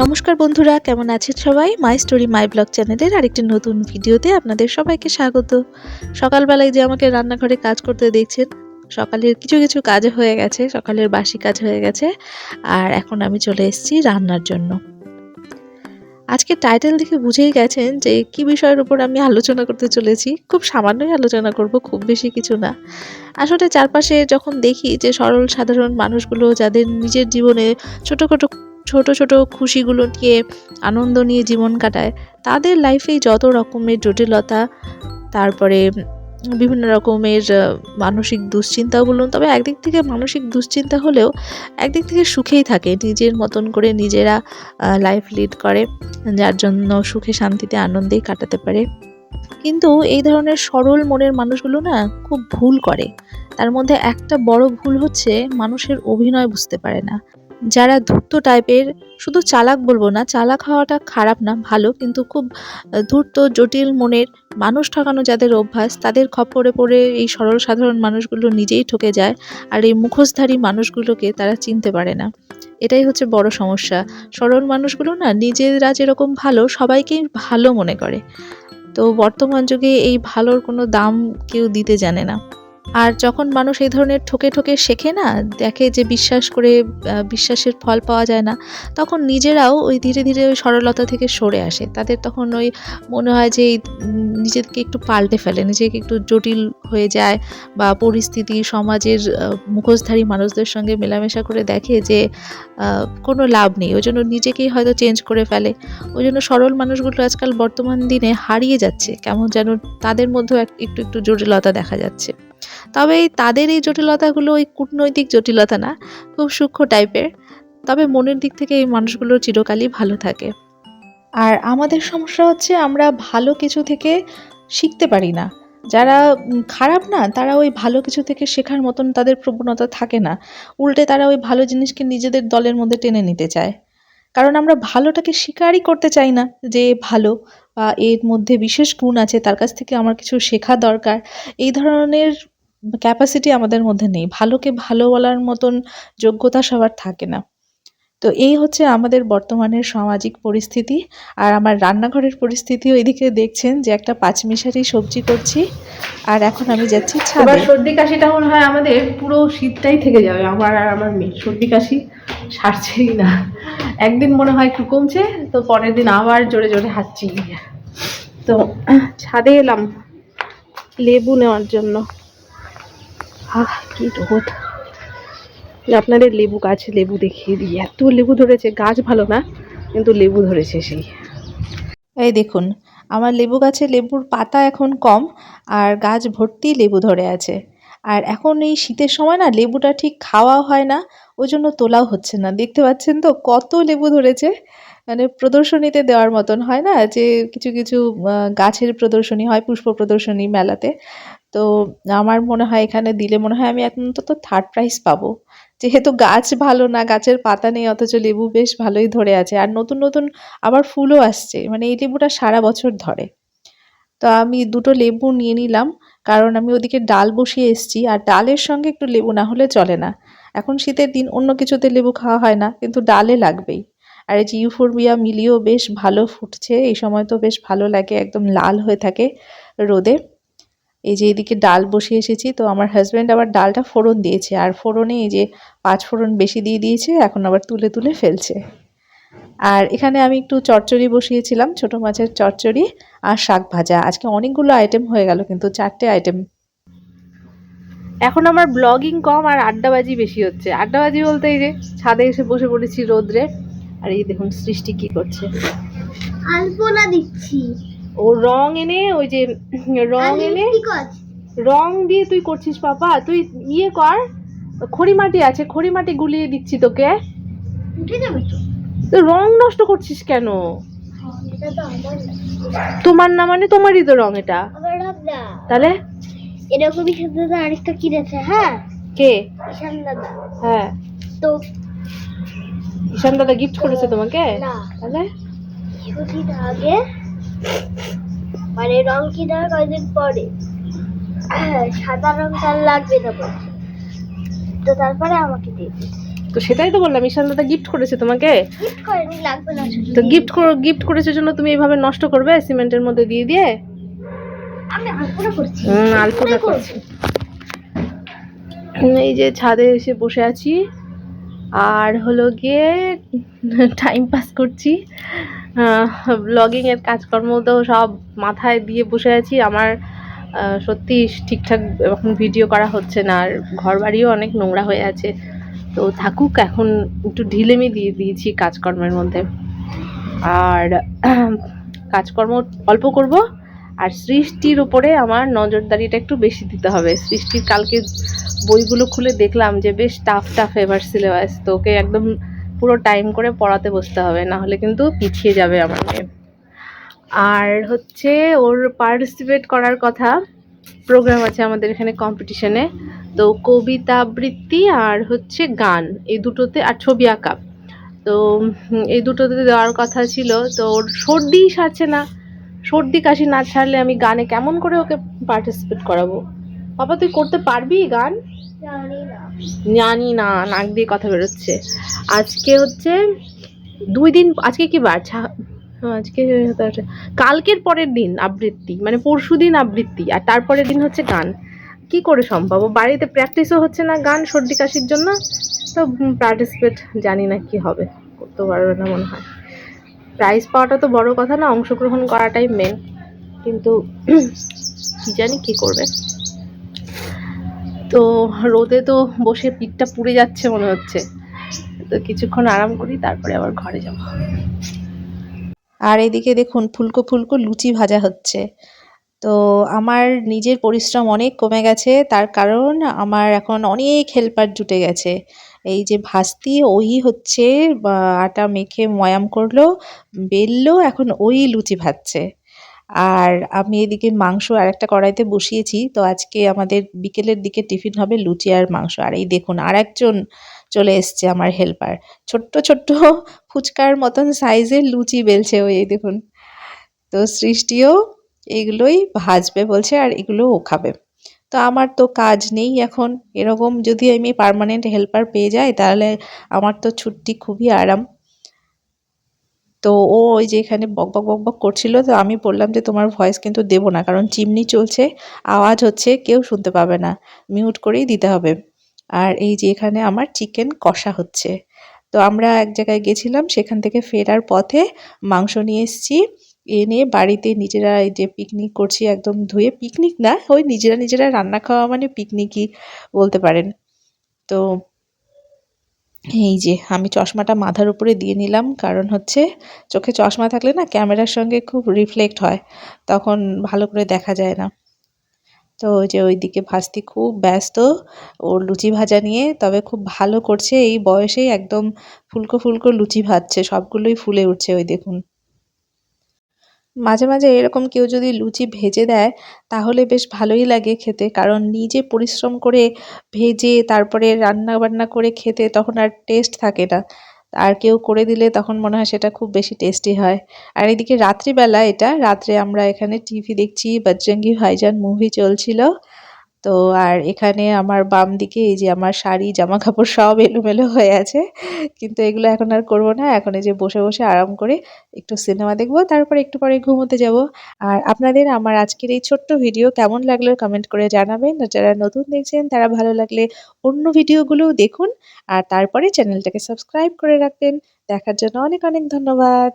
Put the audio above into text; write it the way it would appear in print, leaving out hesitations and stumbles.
নমস্কার বন্ধুরা, কেমন আছেন সবাই? মাই স্টোরি মাই ব্লগ চ্যানেলের আরেকটি নতুন ভিডিওতে আপনাদের সবাইকে স্বাগত। সকালবেলায় যে আমাকে রান্নাঘরে কাজ করতে দেখছেন, সকালের কিছু কিছু কাজ হয়ে গেছে, সকালের বাসি কাজ হয়ে গেছে, আর এখন আমি চলে এসেছি রান্নার জন্য। আজকে টাইটেল দেখে বুঝেই গেছেন যে কি বিষয়ের উপর আমি আলোচনা করতে চলেছি। খুব সামান্যই আলোচনা করব, খুব বেশি কিছু না। আসলে চারপাশে যখন দেখি যে সরল সাধারণ মানুষগুলো যাদের নিজের জীবনে ছোট ছোট ছোট ছোট খুশিগুলো নিয়ে আনন্দ নিয়ে জীবন কাটায়, তাদের লাইফেই যত রকমের জটিলতা, তারপরে বিভিন্ন রকমের মানসিক দুশ্চিন্তাও বলুন, তবে একদিক থেকে মানসিক দুশ্চিন্তা হলেও একদিক থেকে সুখেই থাকে, নিজের মতন করে নিজেরা লাইফ লিড করে, যার জন্য সুখে শান্তিতে আনন্দেই কাটাতে পারে। কিন্তু এই ধরনের সরল মনের মানুষগুলো না খুব ভুল করে। তার মধ্যে একটা বড় ভুল হচ্ছে মানুষের অভিনয় বুঝতে পারে না। যারা ধূর্ত টাইপের, শুধু চালাক বলবো না, চালাক হওয়াটা খারাপ না, ভালো, কিন্তু খুব ধূর্ত জটিল মনের মানুষ ঠকানো যাদের অভ্যাস, তাদের খপ্পরে পড়ে এই সরল সাধারণ মানুষগুলো নিজেই ঠকে যায়। আর এই মুখোশধারী মানুষগুলোকে তারা চিনতে পারে না। এটাই হচ্ছে বড় সমস্যা। সরল মানুষগুলো না নিজেরা যেরকম ভালো, সবাইকেই ভালো মনে করে। তো বর্তমান যুগে এই ভালোর কোনো দাম কেউ দিতে জানে না। আর যখন মানুষ এই ধরনের ঠকে ঠকে শেখে না, দেখে যে বিশ্বাস করে বিশ্বাসের ফল পাওয়া যায় না, তখন নিজেরাও ওই ধীরে ধীরে ওই সরলতা থেকে সরে আসে। তাদের তখন ওই মনে হয় যে নিজেকে একটু পাল্টে ফেলে, নিজেকে একটু জটিল হয়ে যায়, বা পরিস্থিতি সমাজের মুখোশধারী মানুষদের সঙ্গে মেলামেশা করে দেখে যে কোনো লাভ নেই, ওই জন্য নিজেকেই হয়তো চেঞ্জ করে ফেলে। ওই জন্য সরল মানুষগুলো আজকাল বর্তমান দিনে হারিয়ে যাচ্ছে, কেমন যেন তাদের মধ্যেও একটু একটু জটিলতা দেখা যাচ্ছে। তবে তাদের এই জটিলতাগুলো ওই কূটনৈতিক জটিলতা না, খুব সূক্ষ্ম টাইপের। তবে মনের দিক থেকে এই মানুষগুলো চিরকালই ভালো থাকে। আর আমাদের সমস্যা হচ্ছে আমরা ভালো কিছু থেকে শিখতে পারি না। যারা খারাপ না, তারা ওই ভালো কিছু থেকে শেখার মতন তাদের প্রবণতা থাকে না। উল্টে তারা ওই ভালো জিনিসকে নিজেদের দলের মধ্যে টেনে নিতে চায়। কারণ আমরা ভালোটাকে স্বীকারই করতে চাই না যে ভালো, বা এর মধ্যে বিশেষ গুণ আছে, তার কাছ থেকে আমার কিছু শেখা দরকার। এই ধরনের ক্যাপাসিটি আমাদের মধ্যে নেই। ভালোকে ভালো বলার মতন যোগ্যতা সবার থাকে না। তো এই হচ্ছে আমাদের বর্তমানের সামাজিক পরিস্থিতি। আর আমার রান্নাঘরের পরিস্থিতিও এদিকে দেখছেন যে একটা পাঁচমিশালি সবজি করছি, আর এখন আমি যাচ্ছি এবার ছাদে। সর্দি কাশিটা মনে হয় আমাদের পুরো শীতটাই থেকে যাবে। আমার আর আমার মেয়ে সর্দি কাশি সারছেই না। একদিন মনে হয় একটু কমছে, তো পরের দিন আবার জোরে জোরে হাঁচছি। তো ছাদে এলাম লেবু নেওয়ার জন্য। কি রোদ! আপনাদের লেবু গাছে লেবু দেখিয়ে দিই, এত লেবু ধরেছে। গাছ ভালো না, কিন্তু লেবু ধরেছে সেই। এই দেখুন, আমার লেবু গাছে লেবুর পাতা এখন কম, আর গাছ ভর্তি লেবু ধরে আছে। আর এখন এই শীতের সময় না লেবুটা ঠিক খাওয়াও হয় না, ওই জন্য তোলাও হচ্ছে না। দেখতে পাচ্ছেন তো কত লেবু ধরেছে, মানে প্রদর্শনীতে দেওয়ার মতন হয় না, যে কিছু কিছু গাছের প্রদর্শনী হয়, পুষ্প প্রদর্শনী মেলাতে। তো আমার মনে হয় এখানে দিলে মনে হয় আমি এখন অন্তত থার্ড প্রাইজ পাবো। যেহেতু গাছ ভালো না, গাছের পাতা নেই, অথচ লেবু বেশ ভালোই ধরে আছে, আর নতুন নতুন আবার ফুলও আসছে। মানে এই লেবুটা সারা বছর ধরে। তো আমি দুটো লেবু নিয়ে নিলাম, কারণ আমি ওদিকে ডাল বসিয়ে এসেছি, আর ডালের সঙ্গে একটু লেবু না হলে চলে না। এখন শীতের দিন অন্য কিছুতে লেবু খাওয়া হয় না, কিন্তু ডালে লাগবেই। আর এই যে ইউফোরবিয়া মিলিও বেশ ভালো ফুটছে, এই সময় তো বেশ ভালো লাগে, একদম লাল হয়ে থাকে রোদে। এই যে এদিকে ডাল বসিয়ে এসেছি, তো আমার হাজব্যান্ড আবার ডালটা ফোড়ন দিয়েছে, আর ফোড়নে এই যে 5 ফোড়ন বেশি দিয়ে দিয়েছে, এখন আবার তুলে তুলে ফেলছে। আর এখানে আমি একটু চচ্চড়ি বসিয়েছিলাম, ছোট মাছের চচ্চড়ি আর শাক ভাজা। আজকে অনেকগুলো আইটেম হয়ে গেল, কিন্তু 4টে আইটেম। এখন আমার ব্লগিং কম আর আড্ডাবাজি বেশি হচ্ছে। আড্ডাবাজি বলতে এই যে ছাদে এসে বসে পড়েছি রোদ্রে, আর এই দেখুন সৃষ্টি কি করছে। আলপনা দিচ্ছি। ও রং এনে, ওই যে রং এনে, রং দিয়ে তুই করছিস পাপা। তুই ইয়ে কর, খড়ি মাটি আছে, খড়ি মাটি গুলিয়ে দিচ্ছি তোকে। উঠে যাবে তো। তুই রং নষ্ট করছিস কেন? এটা তো আমার না। তোমার না মানে তোমারই তো রং এটা। আমার না। তাহলে এরকম ঈশান দাদা আরেকটা কিনেছে। হ্যাঁ, কে? ঈশান দাদা। হ্যাঁ, তো ঈশান দাদা গিফট করেছে তোমাকে? না, তাহলে কিছুদিন আগে, মানে রং কেনার কয়েকদিন পরে, সাদা রং তার লাগবে না বলছে, তো তারপরে আমাকে দিয়ে দিয়েছে। তো সেটাই তো বললাম, ঈশান দাদা গিফট করেছে তোমাকে। গিফট করেনি, লাগবে না শুধু। তো গিফট করেছে জন্য তুমি এইভাবে নষ্ট করবে সিমেন্টের মধ্যে দিয়ে দিয়ে? আমি আলপনা করছি। আলপনা করছি। এই যে ছাদে এসে বসে আছি আর হলো গিয়ে টাইম পাস করছি। ব্লগিং এর কাজকর্ম তো সব মাথায় দিয়ে বসে আছি। আমার সত্যি ঠিকঠাক এখন ভিডিও করা হচ্ছে না, আর ঘর বাড়িও অনেক নোংরা হয়ে আছে। তো থাকুক, এখন একটু ঢিলেমি দিয়ে দিয়েছি কাজকর্মের মধ্যে। আর কাজকর্ম অল্প করব, আর সৃষ্টির উপরে আমার নজরদারিটা একটু বেশি দিতে হবে। সৃষ্টির কালকে বইগুলো খুলে দেখলাম যে বেশ টাফ এবার সিলেবাস, তো ওকে একদম পুরো টাইম করে পড়াতে বসতে হবে, না হলে কিন্তু পিছিয়ে যাবে আমার মেয়ে। আর হচ্ছে ওর পার্টিসিপেট করার কথা, প্রোগ্রাম আছে আমাদের এখানে কম্পিটিশনে। তো কবিতা আবৃত্তি আর হচ্ছে গান, এই দুটোতে, আর ছবি আঁকা। তো এই দুটোতে দেওয়ার কথা ছিল। তো ওর সর্দিই সারছে না, সর্দি কাশি না ছাড়লে আমি গানে কেমন করে ওকে পার্টিসিপেট করাবো? বাবা তুই করতে পারবি গান? জানি না। জানি না, নাক দিয়ে কথা বেরোচ্ছে। আজকে হচ্ছে 2 দিন, আজকে কি বার? আজকে কালকের পরের দিন আবৃত্তি, মানে পরশু দিন আবৃত্তি, আর তারপরের দিন হচ্ছে গান। কি করে সম্ভব? বাড়িতে প্র্যাকটিসও হচ্ছে না গান সর্দি কাশির জন্য। তো পার্টিসিপেট জানি না কি হবে, করতে পারবে না মনে হয়। প্রাইজ পাওয়াটা তো বড় কথা না, অংশগ্রহণ করাটাই মেন, কিন্তু কি জানি কি করবে। তো রোদে তো বসে পিঠটা পুড়ে যাচ্ছে মনে হচ্ছে। তো কিছুক্ষণ আরাম করি, তারপরে আবার ঘরে যাব। আর এদিকে দেখুন ফুলকো ফুলকো লুচি ভাজা হচ্ছে। তো আমার নিজের পরিশ্রম অনেক কমে গেছে, তার কারণ আমার এখন অনেক হেল্পার জুটে গেছে। এই যে ভাস্তি, ওই হচ্ছে আটা মেখে ময়াম করলো, বেললো, এখন ওই লুচি ভাজছে। আর আমি এদিকে মাংস আরেকটা কড়াইতে বসিয়েছি। তো আজকে আমাদের বিকেলের দিকে টিফিন হবে লুচি আর মাংস। আর এই দেখুন আরেকজন চলে এসছে আমার হেল্পার, ছোট্ট ছোট্ট ফুচকার মতন সাইজের লুচি বেলছে ওই, এই দেখুন। তো সৃষ্টিও এগুলোই ভাজবে বলছে, আর এগুলো ও খাবে। তো আমার তো কাজ নেই এখন, এরকম যদি আমি পার্মানেন্ট হেল্পার পেয়ে যাই তাহলে আমার তো ছুটি খুবই আরাম। তো ও ওই যে এখানে বকবক বকবক করছিল, তো আমি বললাম যে তোমার ভয়েস কিন্তু দেবো না, কারণ চিমনি চলছে, আওয়াজ হচ্ছে, কেউ শুনতে পাবে না, মিউট করেই দিতে হবে। আর এই যে এখানে আমার চিকেন কষা হচ্ছে। তো আমরা এক জায়গায় গেছিলাম, সেখান থেকে ফেরার পথে মাংস নিয়ে এসেছি, এনে বাড়িতে নিজেরা এই যে পিকনিক করছি, একদম ধুয়ে, পিকনিক না, ওই নিজেরা নিজেরা রান্না খাওয়া মানে পিকনিকই বলতে পারেন। তো এই যে আমি চশমাটা মাথার উপরে দিয়ে নিলাম, কারণ হচ্ছে চোখে চশমা থাকলে না ক্যামেরার সঙ্গে খুব রিফ্লেক্ট হয়, তখন ভালো করে দেখা যায় না। তো ওই যে ওইদিকে ভাস্তি খুব ব্যস্ত ওর লুচি ভাজা নিয়ে, তবে খুব ভালো করছে, এই বয়সেই একদম ফুলকো ফুলকো লুচি ভাজছে, সবগুলোই ফুলে উঠছে ওই দেখুন। মাঝে মাঝে এরকম কেউ যদি লুচি ভেজে দেয় তাহলে বেশ ভালোই লাগে খেতে, কারণ নিজে পরিশ্রম করে ভেজে তারপরে রান্না বান্না করে খেতে তখন আর টেস্ট থাকে না, আর কেউ করে দিলে তখন মনে হয় সেটা খুব বেশি টেস্টি হয়। আর এদিকে রাত্রিবেলা, এটা রাত্রে আমরা এখানে টিভি দেখছি, বজরঙ্গি ভাইজান মুভি চলছিল। তো আর এখানে আমার বাম দিকে এই যে আমার শাড়ি জামা কাপড় সব এলোমেলো হয়ে আছে, কিন্তু এগুলো এখন আর করব না, এখন এই যে বসে বসে আরাম করে একটু সিনেমা দেখবো, তারপরে একটু পরে ঘুমোতে যাব। আর আপনাদের আমার আজকের এই ছোট্ট ভিডিও কেমন লাগলো কমেন্ট করে জানাবেন, আর যারা নতুন দেখছেন তারা ভালো লাগলে অন্য ভিডিওগুলোও দেখুন, আর তারপরে চ্যানেলটাকে সাবস্ক্রাইব করে রাখবেন। দেখার জন্য অনেক অনেক ধন্যবাদ।